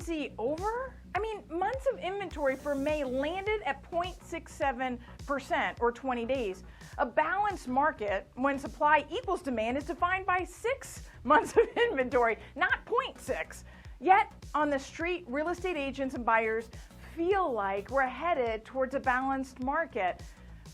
emergency over? I mean, months of inventory for May landed at 0.67% or 20 days. A balanced market, when supply equals demand, is defined by 6 months of inventory, not 0.6. Yet, on the street, real estate agents and buyers feel like we're headed towards a balanced market.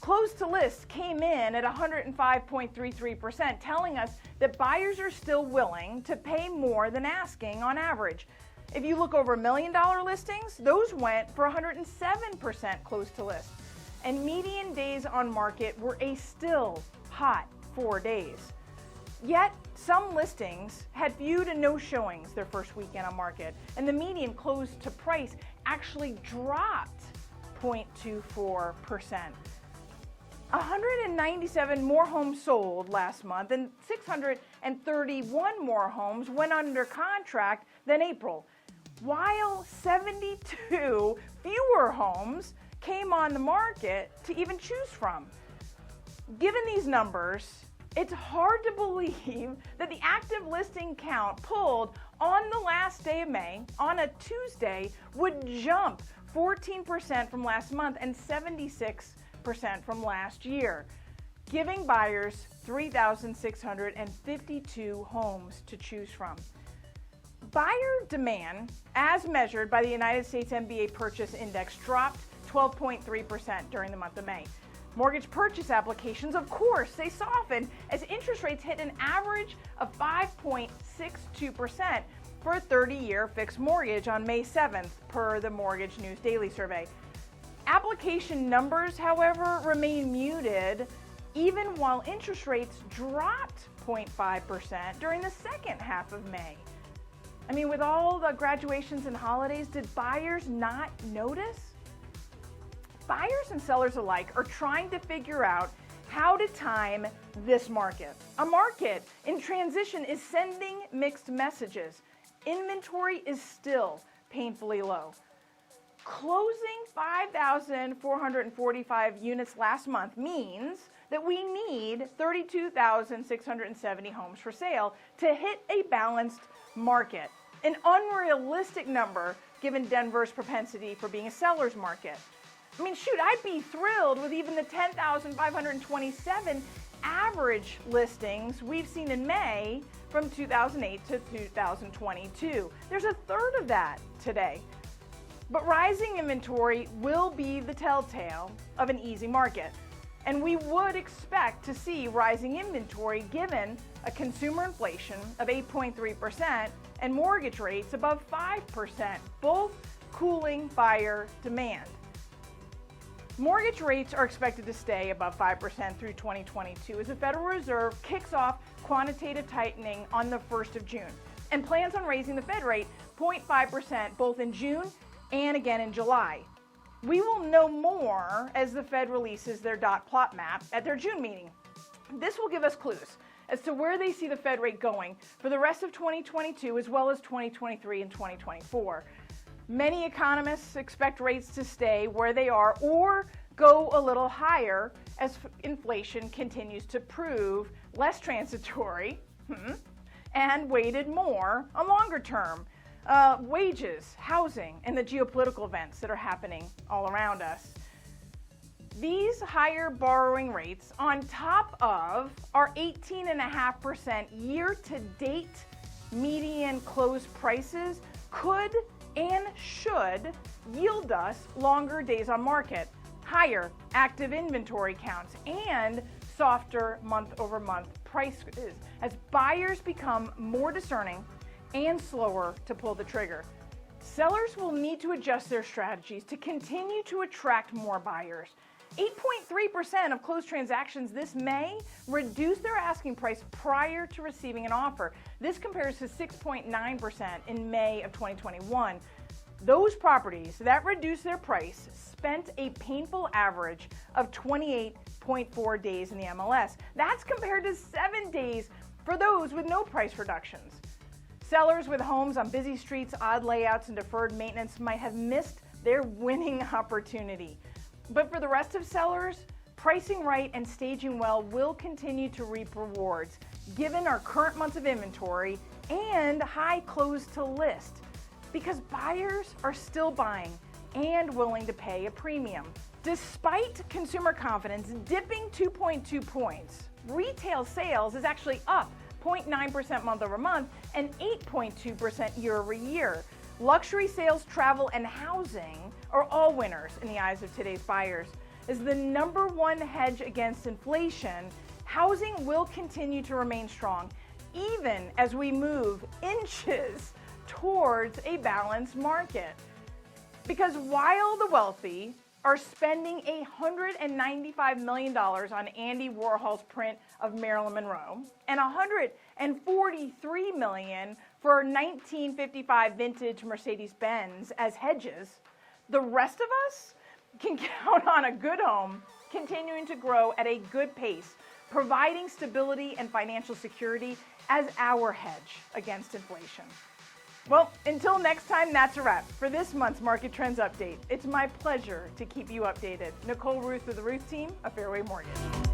Close to list came in at 105.33%, telling us that buyers are still willing to pay more than asking on average. If you look over $1 million listings, those went for 107% close to list. And median days on market were a still hot 4 days. Yet, some listings had few to no showings their first weekend on market, and the median closed to price actually dropped 0.24%. 197 more homes sold last month, and 631 more homes went under contract than April, while 72 fewer homes came on the market to even choose from. Given these numbers, it's hard to believe that the active listing count pulled on the last day of May, on a Tuesday, would jump 14% from last month and 76% from last year, giving buyers 3,652 homes to choose from. Buyer demand, as measured by the United States MBA Purchase Index, dropped 12.3% during the month of May. Mortgage purchase applications, of course, they softened as interest rates hit an average of 5.62% for a 30-year fixed mortgage on May 7th, per the Mortgage News Daily Survey. Application numbers, however, remain muted even while interest rates dropped 0.5% during the second half of May. I mean, with all the graduations and holidays, did buyers not notice? Buyers and sellers alike are trying to figure out how to time this market. A market in transition is sending mixed messages. Inventory is still painfully low. Closing 5,445 units last month means that we need 32,670 homes for sale to hit a balanced market, an unrealistic number given Denver's propensity for being a seller's market. I mean, shoot, I'd be thrilled with even the 10,527 average listings we've seen in May from 2008 to 2022. There's a third of that today. But rising inventory will be the telltale of an easy market. And we would expect to see rising inventory given a consumer inflation of 8.3% and mortgage rates above 5%, both cooling buyer demand. Mortgage rates are expected to stay above 5% through 2022 as the Federal Reserve kicks off quantitative tightening on the 1st of June and plans on raising the Fed rate 0.5% both in June and again in July. We will know more as the Fed releases their dot plot map at their June meeting. This will give us clues as to where they see the Fed rate going for the rest of 2022 as well as 2023 and 2024. Many economists expect rates to stay where they are or go a little higher as inflation continues to prove less transitory and weighted more on longer term. Wages, housing, and the geopolitical events that are happening all around us. These higher borrowing rates on top of our 18.5% year-to-date median close prices could and should yield us longer days on market, higher active inventory counts, and softer month-over-month prices as buyers become more discerning and slower to pull the trigger. Sellers will need to adjust their strategies to continue to attract more buyers. 8.3% of closed transactions this May reduced their asking price prior to receiving an offer. This compares to 6.9% in May of 2021. Those properties that reduced their price spent a painful average of 28.4 days in the MLS. That's compared to 7 days for those with no price reductions. Sellers with homes on busy streets, odd layouts, and deferred maintenance might have missed their winning opportunity. But for the rest of sellers, pricing right and staging well will continue to reap rewards, given our current months of inventory and high close to list. because buyers are still buying and willing to pay a premium. Despite consumer confidence dipping 2.2 points, retail sales is actually up 0.9% month over month and 8.2% year over year. Luxury sales, travel, and housing are all winners in the eyes of today's buyers. As the number one hedge against inflation, housing will continue to remain strong, even as we move inches towards a balanced market. Because while the wealthy are spending $195 million on Andy Warhol's print of Marilyn Monroe and $143 million for 1955 vintage Mercedes-Benz as hedges, the rest of us can count on a good home continuing to grow at a good pace, providing stability and financial security as our hedge against inflation. Well, until next time, that's a wrap for this month's Market Trends Update. It's my pleasure to keep you updated. Nicole Rueth of the Rueth Team of Fairway Mortgage.